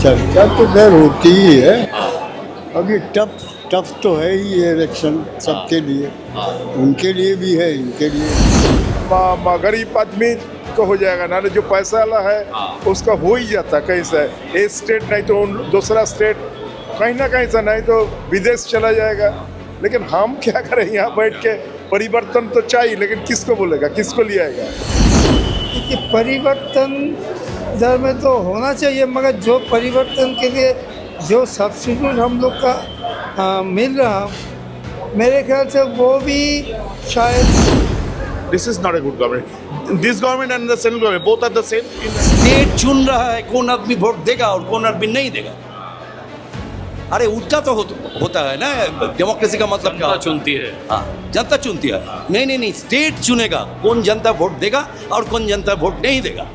चर्चा तो खैर होती ही है। अभी टफ तो है ही ये इलेक्शन सबके लिए, उनके लिए भी है, इनके लिए। गरीब आदमी को हो जाएगा ना, जो पैसा वाला है उसका हो ही जाता कहीं से, एक स्टेट नहीं तो दूसरा स्टेट, कहीं ना कहीं से नहीं तो विदेश चला जाएगा। लेकिन हम क्या करें यहाँ बैठ के, परिवर्तन तो चाहिए लेकिन किसको बोलेगा, किसको ले आएगा? कि परिवर्तन दर में तो होना चाहिए, मगर जो परिवर्तन के लिए जो सब्सिट्यूट हम लोग का मिल रहा, मेरे ख्याल से वो भी शायद This is not a good government. This government and the central government both are the same. State चुन रहा है कौन आदमी वोट देगा और कौन आदमी नहीं देगा। अरे उल्टा तो होता है ना, डेमोक्रेसी का मतलब क्या चुनती है। हाँ, जनता चुनती है। नहीं, स्टेट चुनेगा कौन जनता वोट देगा और कौन जनता वोट नहीं देगा।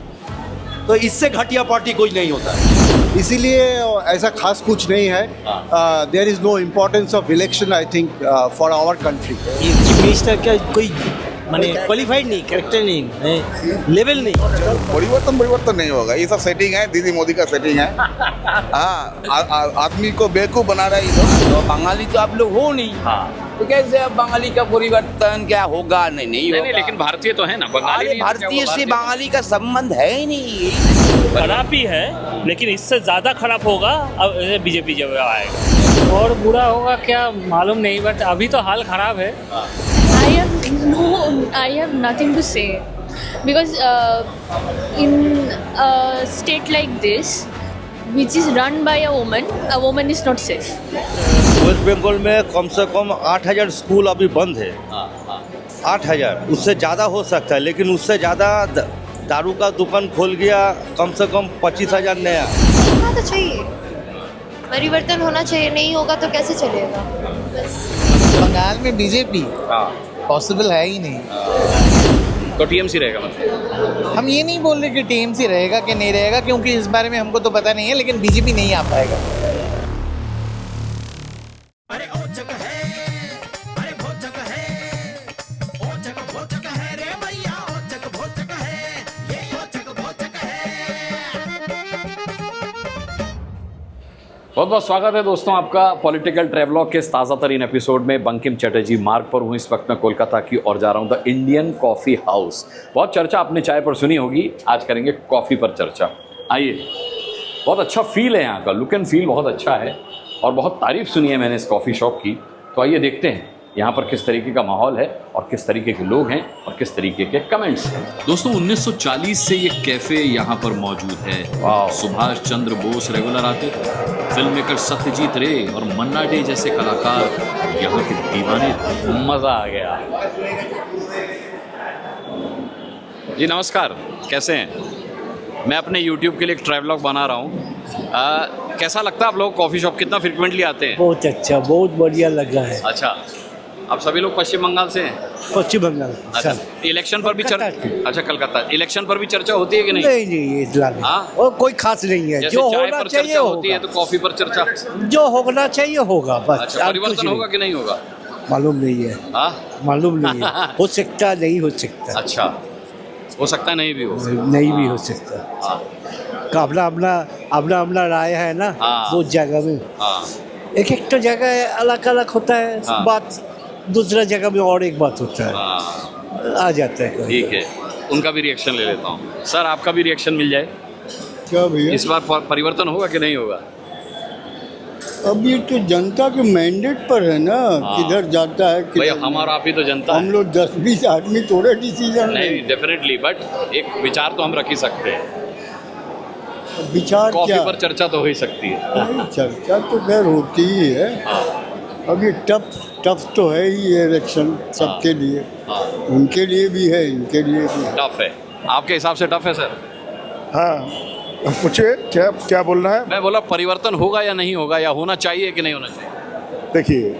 तो इससे घटिया पार्टी कोई नहीं होता है। इसीलिए ऐसा खास कुछ नहीं है। There is no importance of election I think for our country. Chief minister का कोई माने क्वालिफाइड नहीं, कैरेक्टर नहीं, लेवल नहीं। परिवर्तन नहीं होगा, ये सब सेटिंग है, दीदी मोदी का सेटिंग है। हाँ, आदमी को बेवकूफ बना रहा है ये तो बंगाली तो आप लोग हो नहीं। तो कैसे अब बंगाली का परिवर्तन क्या होगा? नहीं होगा। लेकिन भारतीय तो है ना, बंगाली भारतीय से बंगाली का संबंध है ही नहीं। खराब ही है, लेकिन इससे ज़्यादा खराब होगा अब बीजेपी जब आएगा। और बुरा होगा क्या मालूम नहीं, बट अभी तो हाल खराब है। I have nothing to say because in a state like this, which is run by a woman is not safe. West Bengal में कम से कम 8,000 स्कूल अभी बंद है। 8,000, उससे ज़्यादा हो सकता है, लेकिन उससे ज़्यादा दारू का दुकान खोल गया कम से कम 25,000 नया। होना तो चाहिए, परिवर्तन होना चाहिए, नहीं होगा तो कैसे चलेगा। बंगाल में बीजेपी पॉसिबल है ही नहीं। तो टीएमसी रहेगा मतलब? हम ये नहीं बोल रहे कि टीएमसी रहेगा कि नहीं रहेगा, क्योंकि इस बारे में हमको तो पता नहीं है, लेकिन बीजेपी नहीं आ पाएगा। बहुत बहुत स्वागत है दोस्तों आपका पॉलिटिकल ट्रैवलॉग के ताज़ा तरीन एपिसोड में। बंकिम चटर्जी मार्ग पर हूँ इस वक्त मैं कोलकाता की और जा रहा हूँ द इंडियन कॉफ़ी हाउस। बहुत चर्चा आपने चाय पर सुनी होगी, आज करेंगे कॉफ़ी पर चर्चा। आइए, बहुत अच्छा फील है यहाँ का, लुक एंड फील बहुत अच्छा है और बहुत तारीफ़ सुनी है मैंने इस कॉफ़ी शॉप की। तो आइए देखते हैं यहाँ पर किस तरीके का माहौल है और किस तरीके के लोग हैं और किस तरीके के कमेंट्स हैं। दोस्तों 1940 से ये कैफ़े यहाँ पर मौजूद है। सुभाष चंद्र बोस रेगुलर आते थे, फिल्म मेकर सत्यजीत रे और मन्ना डे जैसे कलाकार यहाँ के दीवाने थे। मज़ा आ गया जी। नमस्कार, कैसे हैं? मैं अपने YouTube के लिए एक ट्रैवलॉग बना रहा हूँ। कैसा लगता है आप लोग कॉफ़ी शॉप, कितना फ्रिक्वेंटली आते हैं? बहुत अच्छा, बहुत बढ़िया लगा है। अच्छा, आप सभी लोग पश्चिम बंगाल से हैं? पश्चिम बंगाल। अच्छा, इलेक्शन पर भी चर्चा, अच्छा कलकत्ता, इलेक्शन पर भी चर्चा होती है कि नहीं? नहीं इतना नहीं। और कोई खास नहीं है। जो होना चाहिए होती है, तो कॉफी पर चर्चा जो होना चाहिए होगा बस। अच्छा, परिवर्तन होगा कि नहीं होगा मालूम नहीं है। मालूम नहीं है, हो सकता नहीं हो सकता। अच्छा, हो सकता है नहीं भी हो, नहीं भी हो सकता। अपना राय है ना, वो जगह में एक एक तो जगह अलग अलग होता है बात, दूसरा जगह में और एक बात होता है, आ जाता है। ठीक है, उनका भी रिएक्शन ले लेता हूँ। सर, आपका भी रिएक्शन मिल जाए। क्या भैया, इस बार परिवर्तन होगा कि नहीं होगा? अब ये तो जनता के मैंडेट पर है ना, किधर जाता है भाई, हमारा आप ही तो जनता हम लोग 10-20 आदमी थोड़े डिसीजन नहीं, डेफिनेटली, बट एक विचार तो हम रख ही सकते हैं। विचार कॉफी क्या पर चर्चा तो हो ही सकती है। नहीं, चर्चा तो खैर होती ही है। अभी टफ तो है ही ये इलेक्शन सबके लिए, उनके लिए भी है, इनके लिए भी है। टफ है, आपके हिसाब से टफ है सर? हाँ, पूछिए क्या बोलना है। मैं बोला परिवर्तन होगा या नहीं होगा, या होना चाहिए कि नहीं होना चाहिए? देखिए,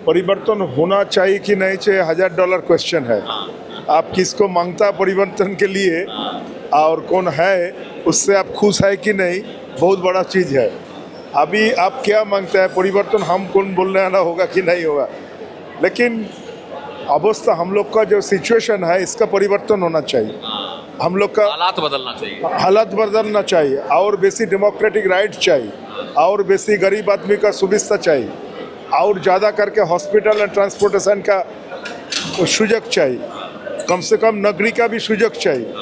परिवर्तन होना चाहिए कि नहीं चाहिए, $1000 क्वेश्चन है। आप किसको मांगता परिवर्तन के लिए और कौन है उससे आप खुश है कि नहीं, बहुत बड़ा चीज़ है। अभी आप क्या मांगते हैं परिवर्तन, हम कौन बोलने वाला होगा कि नहीं होगा, लेकिन अवस्था हम लोग का जो सिचुएशन है इसका परिवर्तन होना चाहिए। हम लोग का हालात बदलना चाहिए। हालत बदलना चाहिए और बेसी डेमोक्रेटिक राइट चाहिए और बेसी गरीब आदमी का सुविधा चाहिए और ज़्यादा करके हॉस्पिटल और ट्रांसपोर्टेशन का सुजग चाहिए, कम से कम नगरी का भी सुजग चाहिए।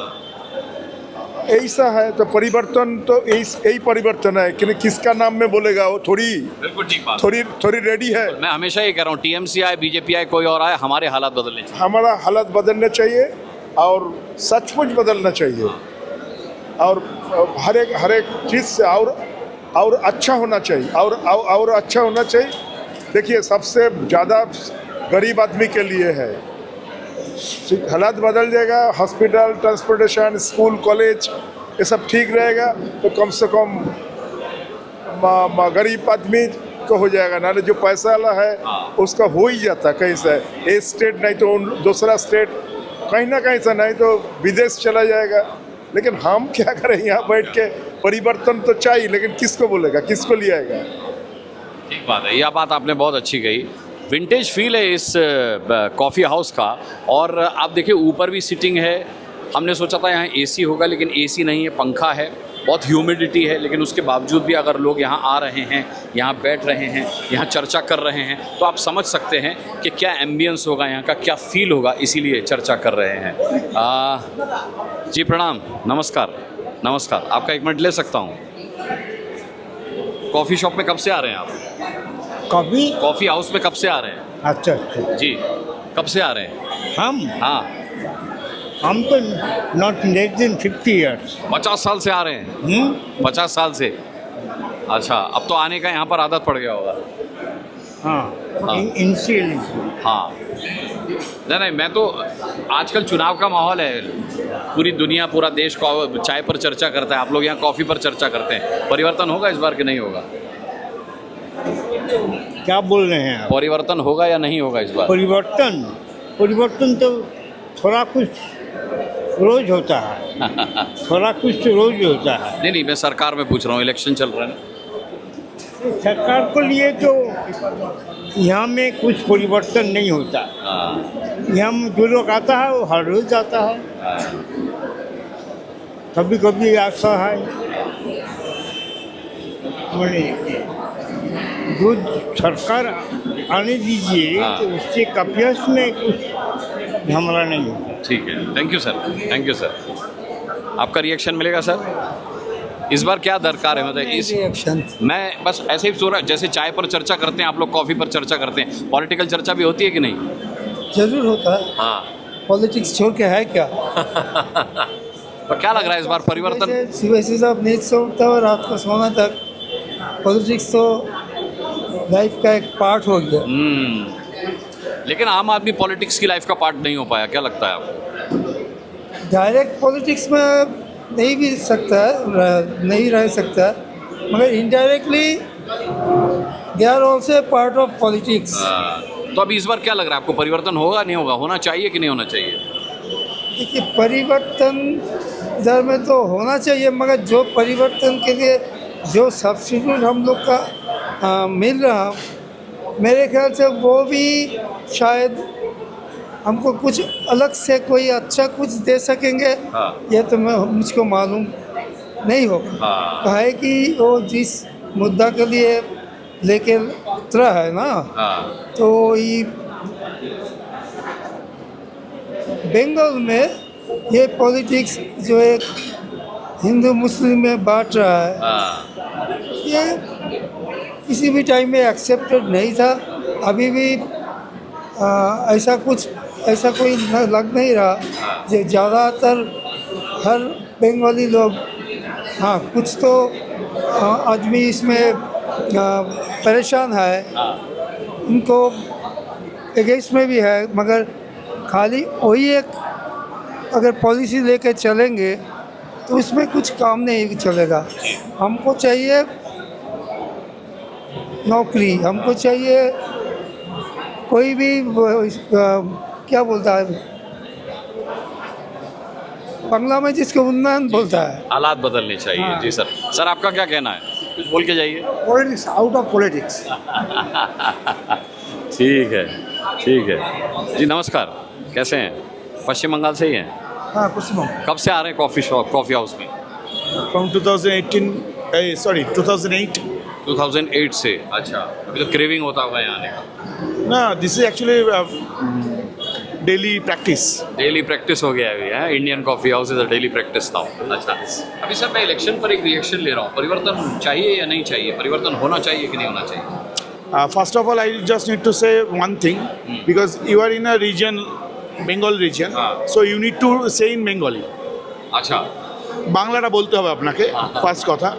ऐसा है तो परिवर्तन तो यही परिवर्तन है कि किसका नाम में बोलेगा वो थोड़ी बिल्कुल ठीक बात। थोड़ी रेडी है। मैं हमेशा ये कह रहा हूँ, टीएमसी आए, बीजेपी आए, कोई और आए, हमारे हालात बदलने चाहिए। हमारा हालत बदलने चाहिए और सचमुच बदलना चाहिए और हर एक चीज़ से और अच्छा होना चाहिए और अच्छा होना चाहिए। देखिए सबसे ज़्यादा गरीब आदमी के लिए है, हालात बदल जाएगा, हॉस्पिटल, ट्रांसपोर्टेशन, स्कूल, कॉलेज ये सब ठीक रहेगा तो कम से कम गरीब आदमी को हो जाएगा। ना जो पैसा वाला है उसका हो ही जाता कहीं से, एक स्टेट नहीं तो दूसरा स्टेट, कहीं ना कहीं से नहीं तो विदेश चला जाएगा। लेकिन हम क्या करें यहाँ बैठ के, परिवर्तन तो चाहिए लेकिन किसको बोलेगा, किसको ले आएगा। ठीक बात है, यह बात आपने बहुत अच्छी कही। विंटेज फील है इस कॉफ़ी हाउस का। और आप देखिए ऊपर भी सीटिंग है, हमने सोचा था यहाँ एसी होगा लेकिन एसी नहीं है, पंखा है, बहुत ह्यूमिडिटी है, लेकिन उसके बावजूद भी अगर लोग यहाँ आ रहे हैं, यहाँ बैठ रहे हैं, यहाँ चर्चा कर रहे हैं तो आप समझ सकते हैं कि क्या एम्बियंस होगा यहाँ का, क्या फील होगा, इसीलिए चर्चा कर रहे हैं। जी प्रणाम, नमस्कार। नमस्कार, आपका 1 मिनट ले सकता हूँ? कॉफ़ी शॉप में कब से आ रहे हैं आप? कॉफ़ी हाउस में कब से आ रहे हैं? अच्छा अच्छा जी, कब से आ रहे हैं? हाँ, हम तो नॉट लेस देन 50 ईयर्स। 50 साल से आ रहे हैं? 50 साल से। अच्छा, अब तो आने का यहाँ पर आदत पड़ गया होगा। हाँ, इनिशियली। हाँ, नहीं, मैं तो आजकल चुनाव का माहौल है, पूरी दुनिया, पूरा देश चाय पर चर्चा करता है, आप लोग यहाँ कॉफ़ी पर चर्चा करते हैं। परिवर्तन होगा इस बार कि नहीं होगा? क्या बोल रहे हैं आप? परिवर्तन होगा या नहीं होगा इस बार? परिवर्तन तो थोड़ा कुछ रोज होता है थोड़ा कुछ तो रोज होता है। नहीं, मैं सरकार में पूछ रहा हूँ, इलेक्शन चल रहा है ना। सरकार को लिए तो यहाँ में कुछ परिवर्तन नहीं होता। यहाँ में जो लोग आता है वो हर रोज आता है, कभी कभी आता है। जो सरकार आने दीजिए तो उससे कपियस में कुछ झमला नहीं होता। ठीक है, थैंक यू सर। आपका रिएक्शन मिलेगा सर? इस बार क्या दरकार है? मतलब इस रिएक्शन मैं बस ऐसे ही सोच रहा, जैसे चाय पर चर्चा करते हैं आप लोग, कॉफ़ी पर चर्चा करते हैं, पॉलिटिकल चर्चा भी होती है कि नहीं? जरूर होता है। हाँ। पॉलिटिक्स छोड़ के है क्या? तो क्या लग रहा है इस बार परिवर्तन? सुबह से सब नींद से उठता है और रात को सोना तक पॉलिटिक्स तो लाइफ का एक पार्ट हो गया। लेकिन आम आदमी पॉलिटिक्स की लाइफ का पार्ट नहीं हो पाया, क्या लगता है आपको? डायरेक्ट पॉलिटिक्स में नहीं भी सकता है, नहीं रह सकता, मगर indirectly they are also part of politics. तो अभी इस बार क्या लग रहा है आपको, परिवर्तन होगा नहीं होगा, होना चाहिए कि नहीं होना चाहिए? देखिए, परिवर्तन दर में तो होना चाहिए, मगर जो परिवर्तन के लिए जो सब्सिट्यूट हम लोग का मिल रहा, मेरे ख्याल से वो भी शायद हमको कुछ अलग से कोई अच्छा कुछ दे सकेंगे। ये तो मुझको मालूम नहीं होगा। है कि वो जिस मुद्दा के लिए लेके उतरा है ना, तो ये बंगाल में ये पॉलिटिक्स जो एक हिंदू मुस्लिम में बांट रहा है, ये किसी भी टाइम में एक्सेप्टेड नहीं था। अभी भी ऐसा कोई लग नहीं रहा। जो ज़्यादातर हर बंगाली लोग, हाँ कुछ तो आदमी इसमें परेशान है, उनको अगेंस्ट में भी है, मगर खाली वही एक अगर पॉलिसी लेके चलेंगे तो उसमें कुछ काम नहीं चलेगा। हमको चाहिए नौकरी, हमको चाहिए कोई भी क्या बोलता है बांग्ला में जिसको उन्नयन बोलता है, हालात बदलने चाहिए। हाँ। जी सर आपका क्या कहना है? कुछ बोल के जाइए। Politics out of politics. ठीक है जी, नमस्कार, कैसे हैं? पश्चिम बंगाल से ही हैं? हाँ पश्चिम बंगाल कब से आ रहे हैं कॉफ़ी हाउस में? फ्रॉम 2018 सॉरी 2008 2008 से। अच्छा, अभी तो क्रेविंग होता होगा यहाँ आने का। ना this is actually daily practice. Daily practice हो गया है अभी है, Indian coffee house is a daily practice था। अच्छा, अभी सर मैं इलेक्शन पर एक रिएक्शन ले रहा हूँ, परिवर्तन चाहिए या नहीं चाहिए, परिवर्तन होना चाहिए कि नहीं होना चाहिए? First of all, I just need to say one thing, because you are in a region, Bengal region, so you need to say in Bengali. अच्छा, বাংলাটা বলতে হবে আপনাকে ফার্স্ট কথা।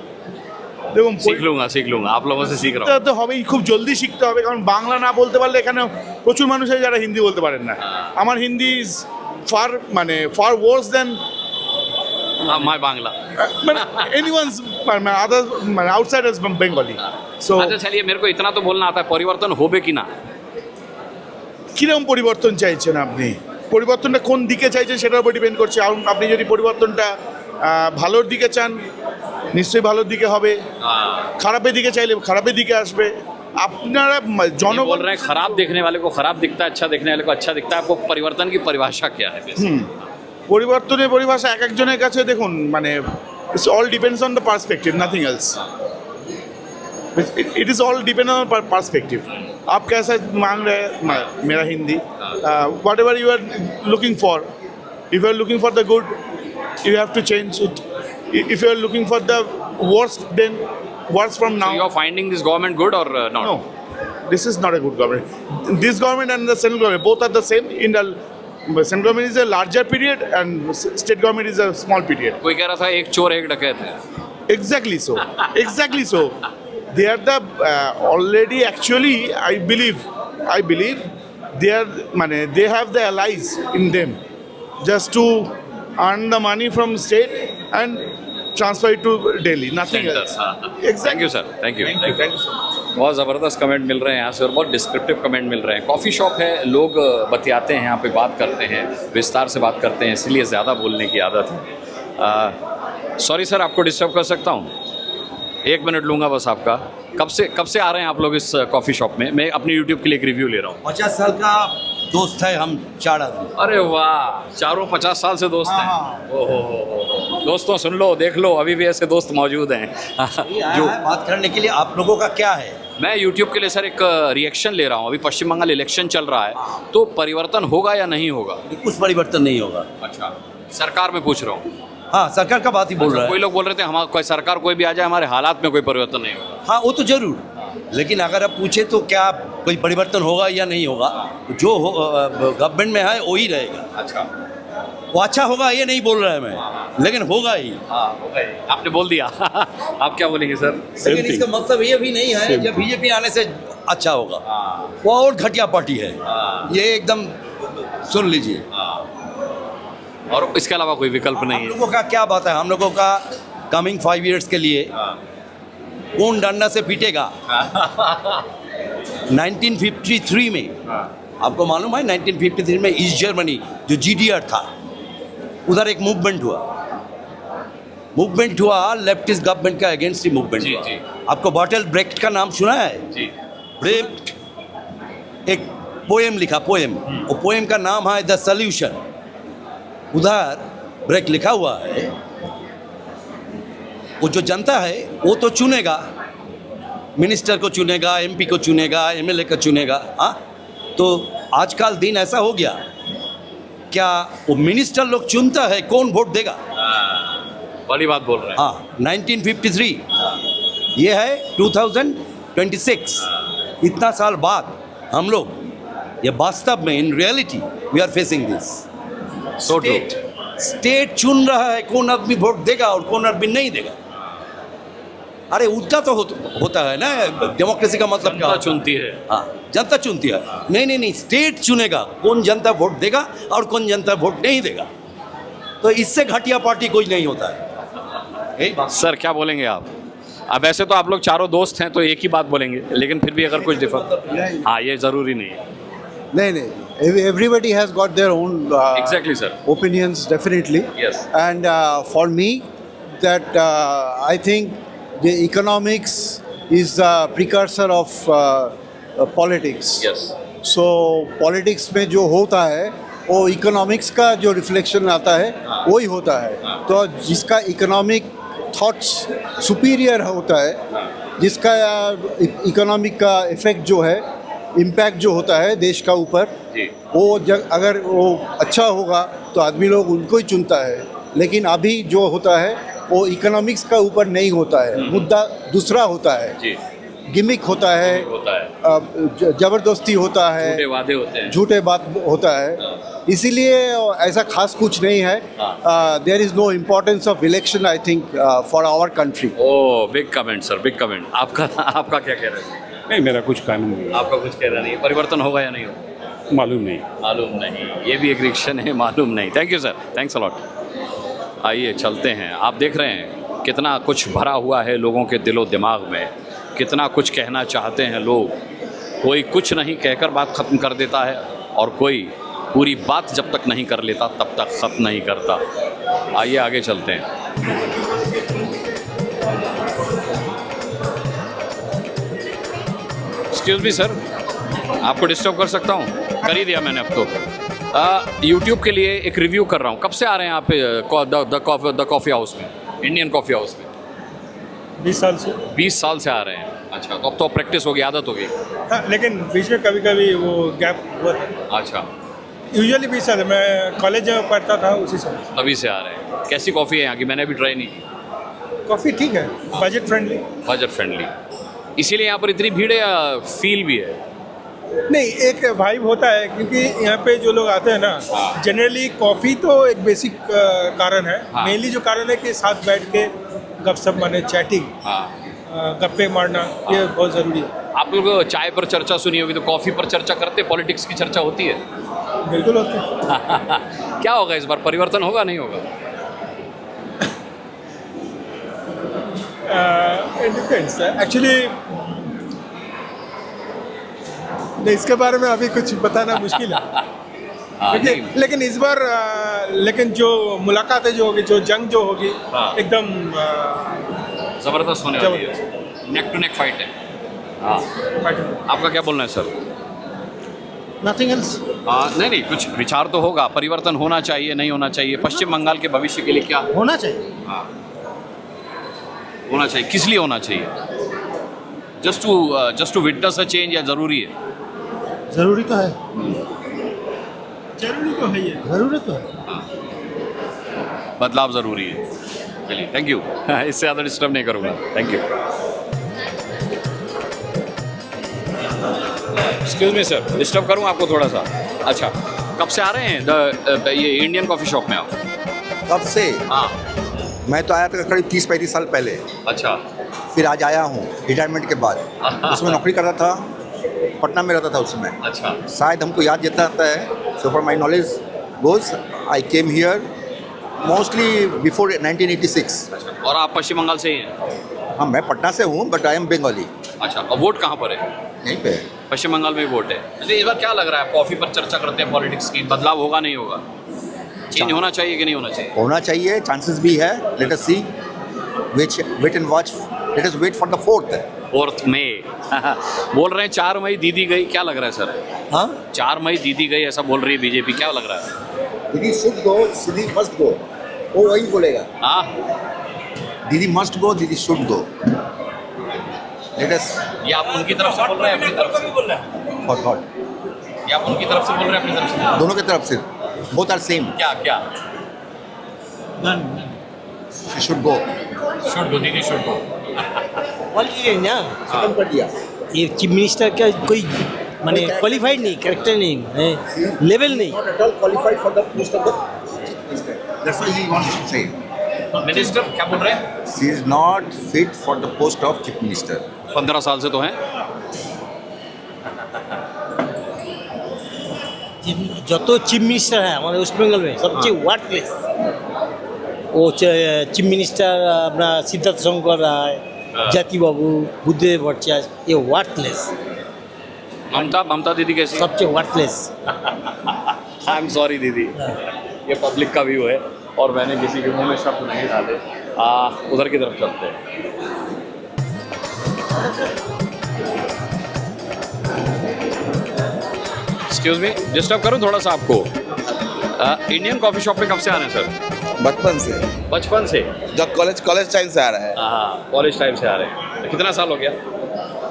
দেখুন सीख लूंगा आप लोगों से सीख रहा हूँ। তো হবেই, খুব জলদি শিখতে হবে, কারণ বাংলা না বলতে পারলে এখানে প্রচুর মানুষ আছে যারা হিন্দি বলতে পারেন না। আমার Hindi is far worse than my Bangla. মানে এনিওয়ানস মানে আদার মানে আউটসাইডার্স বেঙ্গলি। সো अच्छा चलिए, मेरे को इतना तो बोलना आता है, परिवर्तन होबे कि ना? কিরকম পরিবর্তন চাইছেন আপনি? পরিবর্তনটা কোন দিকে চাইছেন সেটার উপর ডিপেন্ড করছে। আপনি যদি পরিবর্তনটা ভালোর দিকে চান নিশ্চয়ই ভালোর দিকে হবে, খারাপের দিকে চাইলে খারাপের দিকে আসবে। আপনারা बोल জনগণ रहे हैं खराब देखने वाले को खराब दिखता है, अच्छा देखने वाले को अच्छा दिखता है। आपको परिवर्तन की परिभाषा क्या है? পরিবর্তনের পরিভাষা এক একজনের কাছে দেখুন মানে it's all depends on the perspective, nothing else. It is all depend on perspective. आप कैसा मांग रहे हैं मेरा Hindi, whatever you are looking for, if you are looking for the good you have to change it. If you are looking for the worst, then worse from now. So you are finding this government good or not? No, this is not a good government. This government and the central government both are the same. In the central government is a larger period and state government is a small period. कोई कह रहा था एक चोर एक डकैत है। Exactly so. Exactly so. They are the already actually I believe they have the allies in them just to earn the money from state and transfer it to Delhi, nothing else. Thank you sir, thank you. बहुत ज़बरदस्त comment मिल रहे हैं यहाँ से और बहुत descriptive comment मिल रहे हैं। कॉफ़ी शॉप है, लोग बतियाते हैं यहाँ पे, बात करते हैं, विस्तार से बात करते हैं, इसलिए ज़्यादा बोलने की आदत है। सॉरी सर, आपको डिस्टर्ब कर सकता हूँ? 1 मिनट लूँगा बस आपका। कब से आ रहे हैं आप लोग इस कॉफ़ी शॉप में? मैं अपनी यूट्यूब के लिए एक रिव्यू ले रहा हूँ। 50 साल का दोस्त है हम 4 आदमी। अरे वाह, चारों 50 साल से दोस्त हैं। ओहो दोस्तों सुन लो, देख लो, अभी भी ऐसे दोस्त मौजूद हैं जो बात करने के लिए आप लोगों का क्या है? मैं यूट्यूब के लिए सर एक रिएक्शन ले रहा हूँ। अभी पश्चिम बंगाल इलेक्शन चल रहा है, तो परिवर्तन होगा या नहीं होगा? कुछ परिवर्तन नहीं होगा। अच्छा, सरकार में पूछ रहा हूँ। हाँ, सरकार का बात ही बोल रहा है। कोई लोग बोल रहे थे हमारा कोई सरकार कोई भी आ जाए हमारे हालात में कोई परिवर्तन नहीं होगा। हाँ, वो तो जरूर, लेकिन अगर आप पूछे तो क्या कोई परिवर्तन होगा या नहीं होगा, जो गवर्नमेंट में है वही रहेगा। अच्छा, वो अच्छा होगा ये नहीं बोल रहा है मैं, लेकिन होगा ही। आपने बोल दिया आप क्या बोलेंगे सर? लेकिन इसका मतलब ये भी नहीं है जब बीजेपी आने से अच्छा होगा। वो और घटिया पार्टी है, ये एकदम सुन लीजिए। और इसके अलावा कोई विकल्प नहीं है। हम लोगों का क्या बात है? हम लोगों का कमिंग 5 years के लिए कौन डंडा से पीटेगा? 1953 में आपको मालूम है, 1953 में ईस्ट जर्मनी जो GDR था, उधर एक मूवमेंट हुआ लेफ्टिस्ट गवर्नमेंट का अगेंस्ट ही मूवमेंट हुआ। आपको बॉटल ब्रेक्ट का नाम सुना है? जी। ब्रेक्ट एक पोएम लिखा, वो पोएम का नाम है द सॉल्यूशन। उधर ब्रेक लिखा हुआ है, वो जो जनता है वो तो चुनेगा, मिनिस्टर को चुनेगा, MP को चुनेगा, MLA को चुनेगा। हाँ, तो आजकल दिन ऐसा हो गया, क्या वो मिनिस्टर लोग चुनता है कौन वोट देगा? बड़ी बात बोल रहे हैं। हाँ, 1953 ये है 2026, इतना साल बाद हम लोग ये वास्तव में in reality we are facing this. State चुन रहा है कौन आदमी वोट देगा और कौन आदमी नहीं देगा। अरे उतना तो होता है ना, डेमोक्रेसी का मतलब क्या? चुनती है। हाँ, जनता चुनती है। नहीं, स्टेट चुनेगा कौन जनता वोट देगा और कौन जनता वोट नहीं देगा। तो इससे घटिया पार्टी कोई नहीं होता है। सर क्या बोलेंगे आप? अब वैसे तो आप लोग चारों दोस्त हैं तो एक ही बात बोलेंगे, लेकिन फिर भी अगर कुछ डिफर, हाँ ये जरूरी नहीं है। नहीं, everybody has got their own exactly sir opinions, definitely. Yes. And for me, that I think the economics is the precursor of politics. Yes. So politics में जो होता है वो इकोनॉमिक्स का जो रिफ्लेक्शन आता है वही होता है। तो जिसका इकोनॉमिक थॉट्स सुपीरियर होता है, जिसका इकोनॉमिक का इफेक्ट जो है, इम्पैक्ट जो होता है देश का ऊपर, वो अगर वो अच्छा होगा तो आदमी लोग उनको ही चुनता है। लेकिन अभी जो होता है वो इकोनॉमिक्स का ऊपर नहीं होता है, मुद्दा दूसरा होता है, गिमिक होता है, जबरदस्ती होता है, झूठे वादे होते हैं, झूठे बात होता है। इसीलिए ऐसा खास कुछ नहीं है। There is no importance of election I think for our country. Oh big comment sir, big comment. आपका क्या कह रहे हैं? नहीं, मेरा कुछ कानून नहीं है। आपका कुछ कहना नहीं है? परिवर्तन होगा या नहीं होगा? मालूम नहीं। मालूम नहीं, ये भी एक रिएक्शन है, मालूम नहीं। Thank you sir, thanks a lot. आइए चलते हैं। आप देख रहे हैं कितना कुछ भरा हुआ है लोगों के दिलो दिमाग में, कितना कुछ कहना चाहते हैं लोग। कोई कुछ नहीं कहकर बात ख़त्म कर देता है और कोई पूरी बात जब तक नहीं कर लेता तब तक ख़त्म नहीं करता। आइए आगे चलते हैं। एक्सक्यूज़ मी सर, आपको डिस्टर्ब कर सकता हूँ? कर ही दिया मैंने अब तो। यूट्यूब के लिए एक रिव्यू कर रहा हूँ। कब से आ रहे हैं आप द कॉफ़ी हाउस में, इंडियन कॉफ़ी हाउस में? 20 साल से। 20 साल से आ रहे हैं। अच्छा, तो अब तो प्रैक्टिस हो गई, आदत हो गई। हाँ, लेकिन बीच में कभी कभी वो गैप हुआ था। अच्छा, यूजुअली 20 साल है। मैं कॉलेज में पढ़ता था उसी समय। तभी से आ रहे हैं। कैसी कॉफ़ी है यहाँ की? मैंने अभी ट्राई नहीं की। कॉफ़ी ठीक है, बजट फ्रेंडली। बजट फ्रेंडली, इसीलिए यहाँ पर इतनी भीड़ है या फील भी है? नहीं, एक वाइब होता है क्योंकि यहाँ पे जो लोग आते हैं ना, जनरली कॉफ़ी तो एक बेसिक कारण है। मेनली जो कारण है कि साथ बैठ के गपशप माने चैटिंग, गप्पे मारना, ये बहुत ज़रूरी है। आप लोग चाय पर चर्चा सुनी होगी, तो कॉफ़ी पर चर्चा करते, पॉलिटिक्स की चर्चा होती है? बिल्कुल होती है। क्या होगा इस बार, परिवर्तन होगा नहीं होगा? It depends actually. इसके बारे में अभी कुछ बताना मुश्किल है। लेकिन इस बार लेकिन जो मुलाकातें जो होगी, जो जंग जो होगी, एकदम ज़बरदस्त होने वाली है। नेक टू नेक फाइट है। हाँ, आपका क्या बोलना है सर? Nothing else. नहीं, कुछ विचार तो होगा। परिवर्तन होना चाहिए, नहीं होना चाहिए? पश्चिम बंगाल के भविष्य के लिए क्या होना चाहिए? हाँ, होना चाहिए। किस लिए होना चाहिए? Just to witness a change, या ज़रूरी है? ज़रूरी तो है। जरूरी तो है ये। ज़रूरी तो है। बदलाव ज़रूरी है। चलिए, थैंक यू। इससे ज़्यादा डिस्टर्ब नहीं करूँगा। Thank you. Excuse me sir, disturb करूँ आपको थोड़ा सा? अच्छा, कब से आ रहे हैं ये इंडियन कॉफ़ी शॉप में आप? कब से? हाँ, मैं तो आया था करीब 30-35 साल पहले। अच्छा। फिर आज आया हूँ रिटायरमेंट के बाद। उसमें नौकरी करता था, पटना में रहता था उस समय। अच्छा, शायद हमको याद जितना आता है। So for my knowledge goes, I came here mostly before 1986। और आप पश्चिम बंगाल से ही हैं? हाँ, मैं पटना से हूँ बट आई एम बंगाली। अच्छा, और वोट कहाँ पर है? यहीं पे। पश्चिम बंगाल में वोट है। अच्छा, इस बार क्या लग रहा है? कॉफ़ी पर चर्चा करते हैं पॉलिटिक्स की, बदलाव होगा नहीं होगा? चेंज होना चाहिए कि नहीं होना चाहिए? होना चाहिए, चांसेस भी है। Let us see, wait and watch. Let us wait for the 4th May. बोल रहे हैं 4 मई दीदी गई, क्या लग रहा है सर? हाँ, 4 मई दीदी गई ऐसा बोल रही है बीजेपी, क्या लग रहा है? दीदी शुड गो, दीदी मस्ट गो, वो वही बोलेगा। हाँ, दीदी मस्ट गो, दीदी शुड गो। Let us. ये आप उनकी तरफ से बोल रहे हैं, अपनी तरफ से बोल रहे हैं? हॉट। ये आप उनकी तरफ से बोल रहे हैं, अपनी तरफ से? दोनों की तरफ से, बोथ आर सेम। क्या? Should go. शुड गो, दीदी शुड गो। ना खत्म कर दिया। ये चीफ मिनिस्टर का कोई माने क्वालिफाइड नहीं, करेक्टर नहीं, लेवल नहीं। Not at all qualified for the post of the chief minister. That's what he wants to say. Minister क्या बोल रहे हैं? She is not fit for the post of chief minister. 15 साल से तो हैं। जो चीफ मिनिस्टर है हमारे वेस्ट बंगाल में सबसे वर्टलेस, वो चीफ मिनिस्टर अपना सिद्धार्थ शंकर राय, जाति बाबू, बुद्धदेव भट्टाचार्य, ये वर्टलेस। ममता दीदी कैसी? सबसे वर्टलेस। आई एम सॉरी दीदी, ये पब्लिक का व्यू है और मैंने किसी के मुंह में शब्द नहीं डाले। उधर की तरफ चलते हैं। एक्सक्यूज मी, डिस्टर्ब करूं थोड़ा सा आपको? इंडियन कॉफी शॉप में कब से आ रहे हैं सर? बचपन से। बचपन से? जब कॉलेज टाइम से आ रहा है। हाँ, कॉलेज टाइम से आ रहे हैं। कितना साल हो गया?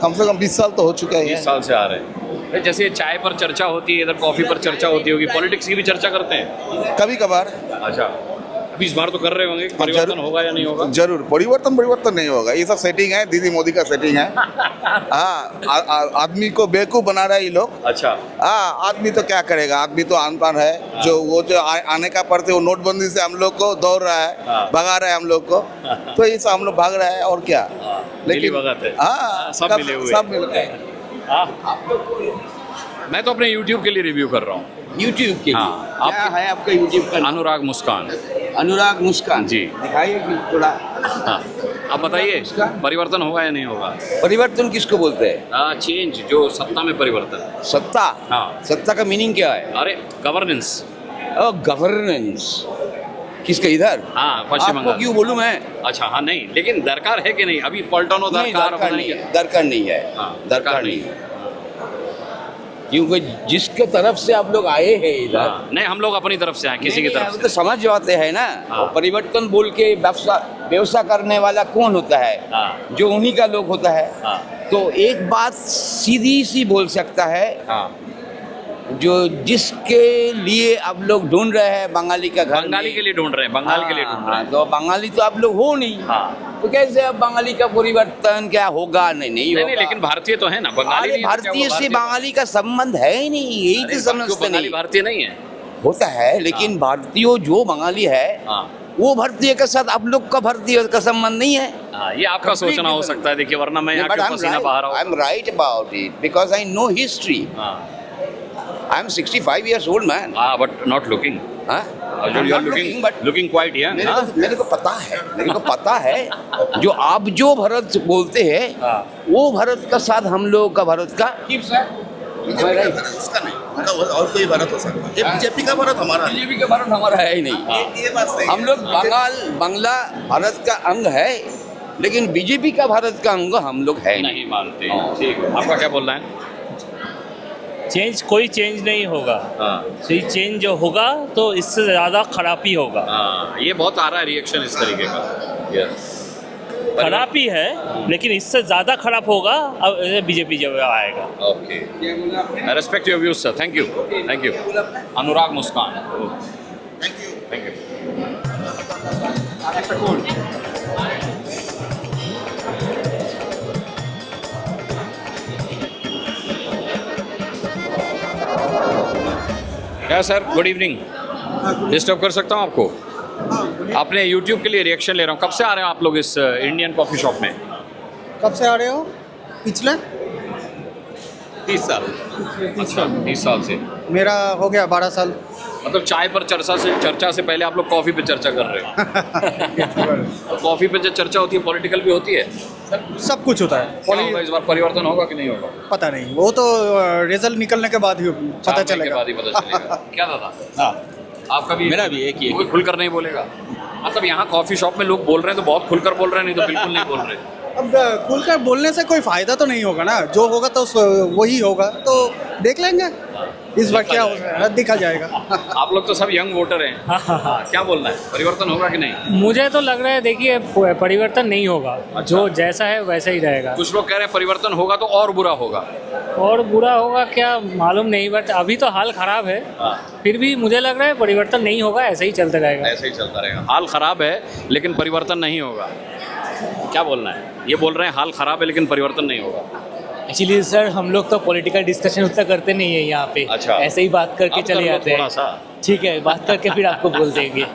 कम से कम 20 साल तो हो चुका है। 20 साल से आ रहे हैं। जैसे चाय पर चर्चा होती है, इधर कॉफी पर चर्चा होती होगी, पॉलिटिक्स की भी चर्चा करते हैं कभी कभार। अच्छा, अभी इस बार तो कर रहे होंगे, परिवर्तन होगा या नहीं होगा? जरूर परिवर्तन नहीं होगा, ये सब सेटिंग है, दीदी मोदी का सेटिंग है। हाँ, आदमी को बेवकूफ बना रहा है ये लोग। अच्छा। हाँ, आदमी तो क्या करेगा, आदमी तो अनपढ़ है। जो वो जो आने का पड़ते वो नोटबंदी से हम लोग को दौड़ रहा है, भगा रहा है हम लोग को। तो ये सब हम लोग भाग रहा है और क्या। लेकिन हाँ, सब मिले हुए, सब मिल गए। मैं तो अपने YouTube के लिए रिव्यू कर रहा हूँ। YouTube के लिए? हाँ, क्या है आपका YouTube का? अनुराग मुस्कान। अनुराग मुस्कान जी, दिखाइए कि थोड़ा। हाँ, आप बताइए परिवर्तन होगा या नहीं होगा? परिवर्तन किसको बोलते हैं? चेंज, जो सत्ता में परिवर्तन। सत्ता? हाँ। सत्ता का मीनिंग क्या है? अरे गवर्नेंस। गवर्नेंस किसका इधर? हाँ, पश्चिम बंगाल। आपको क्यों बोलूं मैं? अच्छा, हाँ, नहीं, लेकिन दरकार है कि नहीं? अभी पलटनो दरकार नहीं है, दरकार नहीं है। दरकार नहीं है, क्योंकि जिसके तरफ से आप लोग आए हैं इधर। नहीं, हम लोग अपनी तरफ से आए, किसी की तरफ से। तो समझ जाते हैं ना। परिवर्तन बोल के व्यवसाय करने वाला कौन होता है? जो उन्हीं का लोग होता है। तो एक बात सीधी सी बोल सकता है, जो जिसके लिए आप लोग ढूंढ रहे हैं बंगाली का घर, बंगाली के लिए ढूंढ रहे हैं, बंगाल के लिए ढूंढ रहे हैं। तो बंगाली तो आप लोग हो नहीं। तो कैसे अब बंगाली का परिवर्तन क्या होगा? नहीं होगा। लेकिन भारतीय तो है ना, बंगाली भारतीय से बंगाली का संबंध है ही नहीं, यही तो समझते नहीं। भारतीय नहीं है, होता है, लेकिन भारतीय जो बंगाली है वो भारतीय के साथ आप लोग का भारतीय का संबंध नहीं है। ये आपका सोचना हो सकता है, देखिए, वरना मैं यहाँ क्यों पसीना बहा रहा हूँ। I am right about it because I know history. I am 65 years old man. But not looking. You are looking quite young. मेरे को पता है, जो आप जो भारत बोलते हैं, वो भारत का साथ हम लोगों का भारत का। और कोई भारत हो सकता है। बीजेपी का भारत हमारा, बीजेपी का भारत हमारा है ही नहीं। ये बात सही है। हम लोग बांग्ला भारत का अंग है, लेकिन बीजेपी का भारत का अंग हम लोग है नहीं मानते। ठीक है, आपका क्या बोलना है? चेंज, कोई चेंज नहीं होगा। चेंज जो होगा तो इससे ज़्यादा खराबी होगा। ये बहुत आ रहा है रिएक्शन इस तरीके का। खराबी है, लेकिन इससे ज़्यादा खराब होगा अब बीजेपी जब आएगा। Okay, I respect your views sir, thank you. Anurag Muskan, thank you. क्या सर, गुड इवनिंग। डिस्टर्ब कर सकता हूँ आपको? अपने YouTube के लिए रिएक्शन ले रहा हूँ। कब से आ रहे हो आप लोग इस इंडियन कॉफ़ी शॉप में? कब से आ रहे हो? पिछले 30 साल। अच्छा, 30 साल से। मेरा हो गया 12 साल। मतलब चाय पर चर्चा से पहले आप लोग कॉफ़ी पे चर्चा कर रहे हो। कॉफ़ी पे जो चर्चा होती है, पॉलिटिकल भी होती है, सब कुछ होता है। क्या होगा इस बार, परिवर्तन होगा कि नहीं होगा? पता नहीं, वो तो रिजल्ट निकलने के बाद ही पता चलेगा। क्या दादा? आपका भी? मेरा भी एक ही। कोई खुलकर नहीं बोलेगा? मतलब यहाँ कॉफ़ी शॉप में लोग बोल रहे हैं तो बहुत खुलकर बोल रहे हैं, नहीं तो बिल्कुल नहीं बोल रहे। अब खुलकर बोलने से कोई फायदा तो नहीं होगा ना, जो होगा तो वही होगा, तो देख लेंगे इस बार क्या होगा, देखा जाएगा। आप लोग तो सब यंग वोटर हैं। क्या बोलना है, परिवर्तन होगा कि नहीं? मुझे तो लग रहा है, देखिए, परिवर्तन नहीं होगा। जो जैसा है वैसा ही रहेगा। कुछ लोग कह रहे हैं परिवर्तन होगा तो और बुरा होगा। और बुरा होगा क्या मालूम नहीं, बट अभी तो हाल खराब है। फिर भी मुझे लग रहा है परिवर्तन नहीं होगा, ऐसे ही चलता रहेगा। ऐसे ही चलता रहेगा। हाल खराब है लेकिन परिवर्तन नहीं होगा। क्या बोलना है? ये बोल रहे हैं हाल खराब है लेकिन परिवर्तन नहीं होगा। एक्चुअली सर, हम लोग तो पॉलिटिकल डिस्कशन उतना करते नहीं है यहाँ पे। अच्छा। ऐसे ही बात करके चले जाते हैं। ठीक है, बात करके फिर आपको बोल देंगे।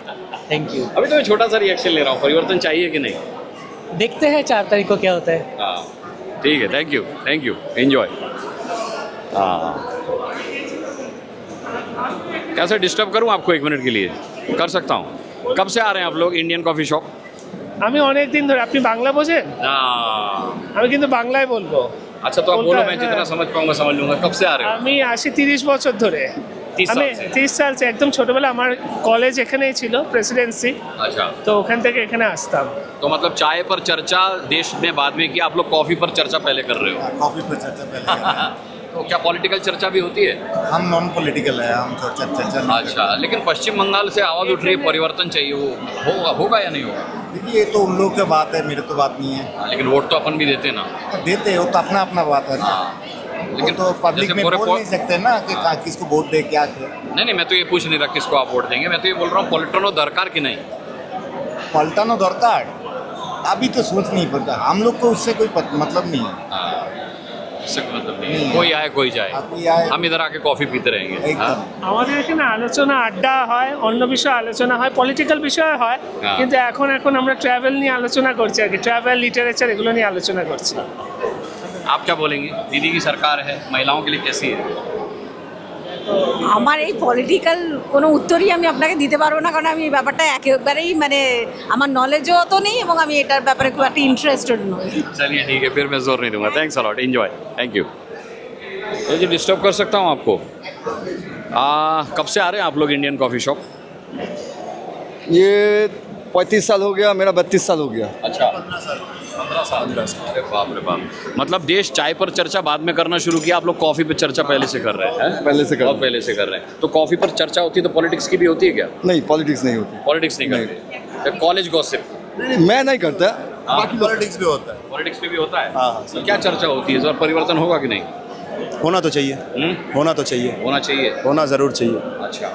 Thank you. अभी तो मैं छोटा सा रिएक्शन ले रहा हूँ, परिवर्तन चाहिए कि नहीं? देखते हैं 4 तारीख को क्या होता है। हाँ, ठीक है, थैंक यू, एंजॉय। हाँ, क्या सर, डिस्टर्ब करूँ आपको 1 मिनट के लिए? कर सकता हूँ। कब से आ रहे हैं आप लोग इंडियन कॉफ़ी शॉप? আমি অনেক দিন ধরে। আপনি বাংলা বোঝেন? আমি কিন্তু বাংলায় বলবো। अच्छा, तो आप बोलो, मैं जितना समझ पाऊंगा समझ लूंगा। कब से आ रहे हो? আমি আসি 30 বছর ধরে। 30 সাল से একদম ছোটবেলা আমার কলেজ এখানেই ছিল, প্রেসিডেন্সি। अच्छा, তো ওখান থেকে এখানে আসতাম। तो मतलब चाय पर चर्चा देश में बाद में की, आप लोग कॉफी पर चर्चा पहले कर रहे हो? कॉफी पर चर्चा पहले। तो क्या पॉलिटिकल चर्चा भी होती है? हम नॉन पॉलिटिकल है, हम चर्चा नहीं अच्छा, लेकिन पश्चिम बंगाल से आवाज़ उठ रही है परिवर्तन चाहिए, वो होगा या नहीं होगा? देखिए, ये तो उन लोग की बात है, मेरे तो बात नहीं है। लेकिन वोट तो अपन भी देते ना। देते हो तो अपना अपना बात है, लेकिन तो पब्लिक में बोल नहीं सकते ना कि किसको वोट दे, क्या करे। नहीं, मैं तो ये पूछ नहीं रहा किसको आप वोट देंगे, मैं तो ये बोल रहा हूँ पलटनो दरकार कि नहीं? पलटनो दरकार अभी तो सोच नहीं पड़ता, हम लोग को उससे कोई मतलब नहीं है। इससे कोई मतलब नहीं है, कोई आए कोई जाए, हम इधर आके कॉफी पीते रहेंगे। আমাদের এখানে আলোচনা আড্ডা হয়, অন্য বিষয়ে আলোচনা হয়, পলিটিক্যাল বিষয় হয়, কিন্তু এখন আমরা ট্রাভেল নিয়ে আলোচনা করছি আর কি, ট্রাভেল লিটারেচার এগুলো নিয়ে আলোচনা করছি। आप क्या बोलेंगे? दीदी की सरकार है, महिलाओं के लिए कैसी है? আমার এই পলিটিক্যাল কোনো উত্তরই আমি আপনাকে দিতে পারবো না, কারণ আমি এই ব্যাপারটা একেবারেই মানে আমার নলেজও অত নেই এবং আমি এটার ব্যাপারে খুব একটা ইন্টারেস্টেড নই। चलिए ठीक है, फिर मैं जोर नहीं दूंगा। Thanks a lot, enjoy, thank you. ये जी डिस्टर्ब कर सकता हूँ आपको? कब से आ रहे हैं आप लोग इंडियन कॉफ़ी शॉप? ये 35 साल हो गया, मेरा 32 साल हो गया। अच्छा, 15 साल। अरे बाप रे बाप, मतलब देश चाय पर चर्चा बाद में करना शुरू किया, आप लोग कॉफ़ी पर चर्चा पहले से कर रहे हैं? पहले से कर रहे हैं। तो कॉफ़ी पर चर्चा होती है तो पॉलिटिक्स की भी होती है क्या? नहीं, पॉलिटिक्स नहीं होती। पॉलिटिक्स नहीं करते? College gossip? मैं नहीं करता, बाकी पॉलिटिक्स भी होता है। पॉलिटिक्स में भी होता है? हाँ। तो क्या चर्चा होती है, इस बार परिवर्तन होगा कि नहीं? होना तो चाहिए, होना तो चाहिए, होना चाहिए, होना ज़रूर चाहिए। अच्छा,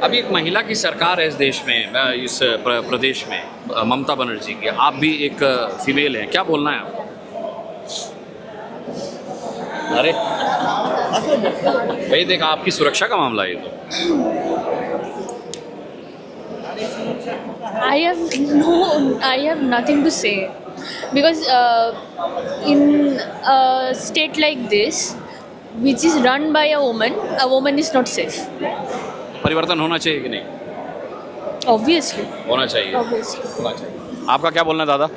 अभी एक महिला की सरकार है इस देश में, इस प्रदेश में, ममता बनर्जी की, आप भी एक फीमेल हैं, क्या बोलना है आपको? अरे भाई देखा, आपकी सुरक्षा का मामला है ये तो। I have nothing to say because in a state like this, which is run by a woman is not safe. परिवर्तन होना चाहिए कि नहीं? Obviously. होना चाहिए। आपका क्या बोलना है दादा?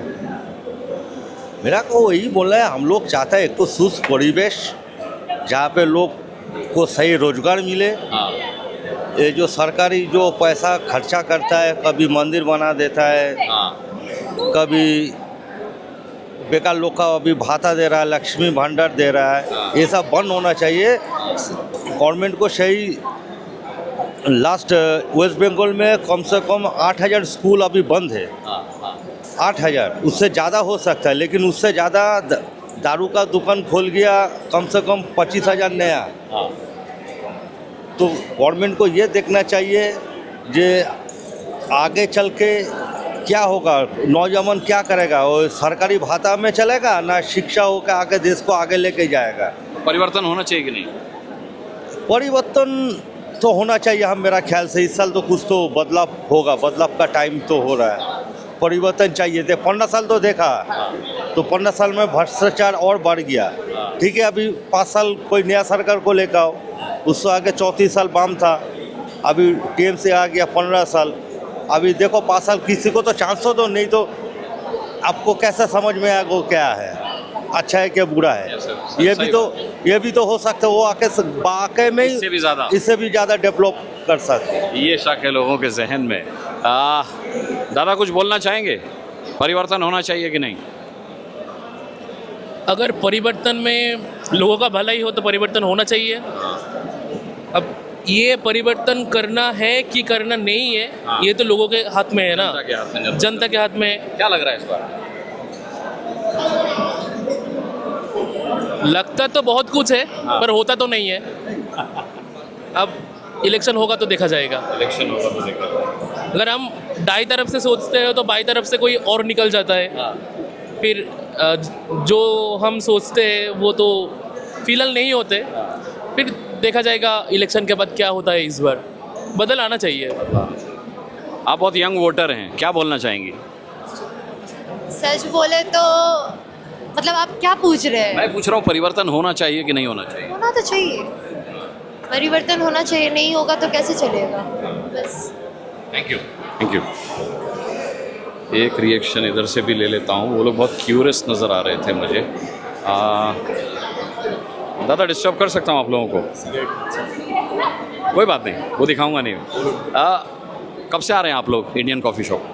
मेरा को वही बोलना है, हम लोग चाहते हैं एक तो शुद्ध परिवेश जहाँ पे लोग को सही रोजगार मिले। ये जो सरकारी जो पैसा खर्चा करता है, कभी मंदिर बना देता है, कभी बेकार लोग का अभी भाता दे रहा है, लक्ष्मी भंडार दे रहा है, ये सब बंद होना चाहिए। गवर्नमेंट को सही, लास्ट वेस्ट बंगाल में कम से कम 8000 स्कूल अभी बंद है। 8000, उससे ज़्यादा हो सकता है, लेकिन उससे ज़्यादा दारू का दुकान खोल गया कम से कम 25,000 नया। तो गवर्नमेंट को ये देखना चाहिए जे आगे चल के क्या होगा, नौजवान क्या करेगा, वो सरकारी भाता में चलेगा ना शिक्षा होकर आगे देश को आगे लेके जाएगा। परिवर्तन होना चाहिए कि नहीं? परिवर्तन तो होना चाहिए, हम मेरा ख्याल से इस साल तो कुछ तो बदलाव होगा, बदलाव का टाइम तो हो रहा है, परिवर्तन चाहिए थे। 15 साल तो देखा, तो 15 साल में भ्रष्टाचार और बढ़ गया। ठीक है, अभी 5 साल कोई नया सरकार को लेकर आओ, उससे आगे 34 साल वाम था, अभी टीएमसी आ गया 15 साल। अभी देखो 5 साल किसी को तो चांस तो दो, नहीं तो आपको कैसे समझ में आएगा वो क्या है, अच्छा है क्या बुरा है। ये भी तो हो सकता है वो आके वाकई में इससे भी ज़्यादा डेवलप कर सकते हैं। ये शक है लोगों के जहन में। दादा कुछ बोलना चाहेंगे? परिवर्तन होना चाहिए कि नहीं? अगर परिवर्तन में लोगों का भला ही हो तो परिवर्तन होना चाहिए। अब ये परिवर्तन करना है कि करना नहीं है, ये तो लोगों के हाथ में है ना, जनता के हाथ में है। क्या लग रहा है इस बार? लगता तो बहुत कुछ है, पर होता तो नहीं है। अब इलेक्शन होगा तो देखा जाएगा। इलेक्शन होगा तो देखा जाएगा। अगर हम दाई तरफ से सोचते हैं तो बाई तरफ से कोई और निकल जाता है, फिर जो हम सोचते हैं वो तो फिलहाल नहीं होते, फिर देखा जाएगा इलेक्शन के बाद क्या होता है। इस बार बदल आना चाहिए। आप बहुत यंग वोटर हैं, क्या बोलना चाहेंगी? सच बोले तो मतलब आप क्या पूछ रहे हैं? मैं पूछ रहा हूँ परिवर्तन होना चाहिए कि नहीं होना चाहिए? होना तो चाहिए, परिवर्तन होना चाहिए, नहीं होगा तो कैसे चलेगा। बस थैंक यू, थैंक यू। एक रिएक्शन इधर से भी ले लेता हूँ, वो लोग बहुत क्यूरियस नज़र आ रहे थे मुझे। दादा डिस्टर्ब कर सकता हूँ आप लोगों को? कोई बात नहीं, वो दिखाऊंगा नहीं। कब से आ रहे हैं आप लोग Indian coffee shop?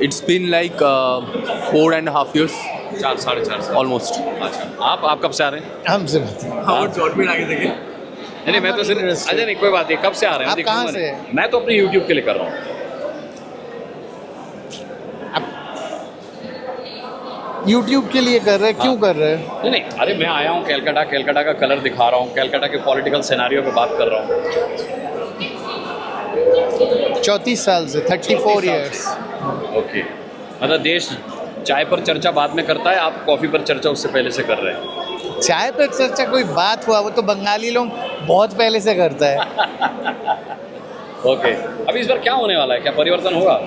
It's been like 4.5 years. 4 साढ़े 4 साल ऑलमोस्ट। अच्छा, आप कब से आ रहे हैं? हम से नहीं मैं तो सिर्फ अजय नहीं, कोई बात नहीं, कब से आ रहे हैं? आप कहाँ देखूंगा से? नहीं। मैं तो अपने YouTube के लिए कर रहा हूँ। यूट्यूब के लिए कर रहे हैं, क्यों कर रहे हैं? नहीं नहीं, अरे मैं आया हूँ कैलकाटा का कलर दिखा रहा हूँ, कैलकाटा के पॉलिटिकल सिनेरियो पे बात कर रहा हूँ। 34 साल से, 34 ईयर्स। ओके, मतलब देश चाय पर चर्चा बाद में करता है, आप कॉफ़ी पर चर्चा उससे पहले से कर रहे हैं। चाय पर चर्चा कोई बात हुआ, वो तो बंगाली लोग बहुत पहले से करता है। ओके, अभी इस बार क्या होने वाला है, क्या परिवर्तन होगा?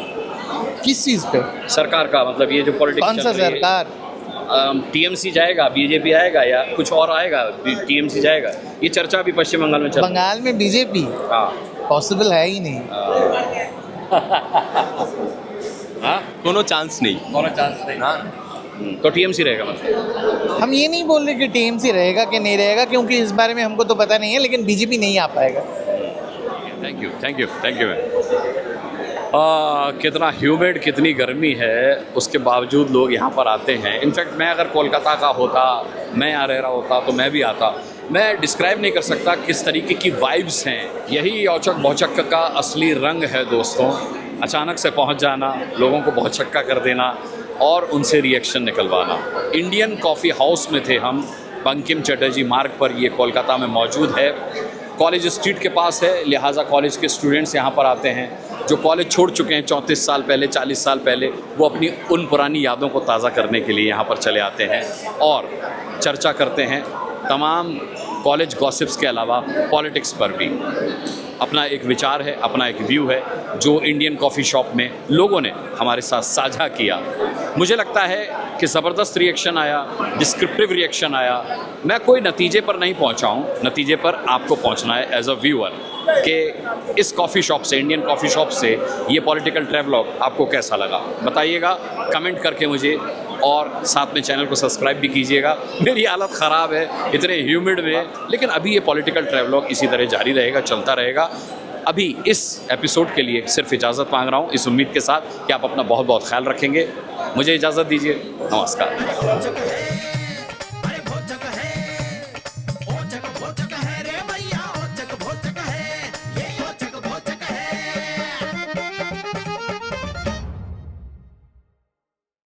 किस चीज़ पे? सरकार का, मतलब ये जो पॉलिटिक्स कौन सा सरकार? टीएमसी जाएगा, बीजेपी आएगा या कुछ और आएगा? टीएमसी जाएगा, ये चर्चा अभी पश्चिम बंगाल में चल रही है। बंगाल में बीजेपी? हाँ, पॉसिबल है ही नहीं। हाँ, कोनो चांस नहीं। कोनो चांस नहीं। हाँ, तो टीएमसी रहेगा मतलब? हम ये नहीं बोल रहे कि टीएमसी रहेगा कि नहीं रहेगा, क्योंकि इस बारे में हमको तो पता नहीं है, लेकिन बीजेपी नहीं आ पाएगा। Thank you ma'am. कितना ह्यूमिड, कितनी गर्मी है, उसके बावजूद लोग यहाँ पर आते हैं। इनफैक्ट मैं अगर कोलकाता का होता, मैं यहाँ रह रहा होता तो मैं भी आता। मैं डिस्क्राइब नहीं कर सकता किस तरीके की वाइब्स हैं। यही औचक भौचक्का का असली रंग है दोस्तों। अचानक से पहुँच जाना, लोगों को भौचक्का कर देना और उनसे रिएक्शन निकलवाना। इंडियन कॉफ़ी हाउस में थे हम, बंकिम चटर्जी मार्ग पर, ये कोलकाता में मौजूद है। कॉलेज स्ट्रीट के पास है, लिहाजा कॉलेज के स्टूडेंट्स यहाँ पर आते हैं। जो कॉलेज छोड़ चुके हैं 34 साल पहले, 40 साल पहले, वो अपनी उन पुरानी यादों को ताज़ा करने के लिए यहाँ पर चले आते हैं और चर्चा करते हैं तमाम कॉलेज गॉसिप्स के अलावा पॉलिटिक्स पर भी। अपना एक विचार है, अपना एक व्यू है जो इंडियन कॉफ़ी शॉप में लोगों ने हमारे साथ साझा किया। मुझे लगता है कि ज़बरदस्त रिएक्शन आया, डिस्क्रिप्टिव रिएक्शन आया। मैं कोई नतीजे पर नहीं पहुंचा हूं, नतीजे पर आपको पहुंचना है एज अ व्यूअर कि इस कॉफ़ी शॉप से, इंडियन कॉफ़ी शॉप से ये पॉलिटिकल ट्रैवलॉग आपको कैसा लगा। बताइएगा कमेंट करके मुझे, और साथ में चैनल को सब्सक्राइब भी कीजिएगा। मेरी हालत ख़राब है इतने ह्यूमिड में, लेकिन अभी ये पॉलिटिकल ट्रैवलॉग इसी तरह जारी रहेगा, चलता रहेगा। अभी इस एपिसोड के लिए सिर्फ इजाज़त मांग रहा हूँ, इस उम्मीद के साथ कि आप अपना बहुत बहुत ख्याल रखेंगे। मुझे इजाज़त दीजिए, नमस्कार।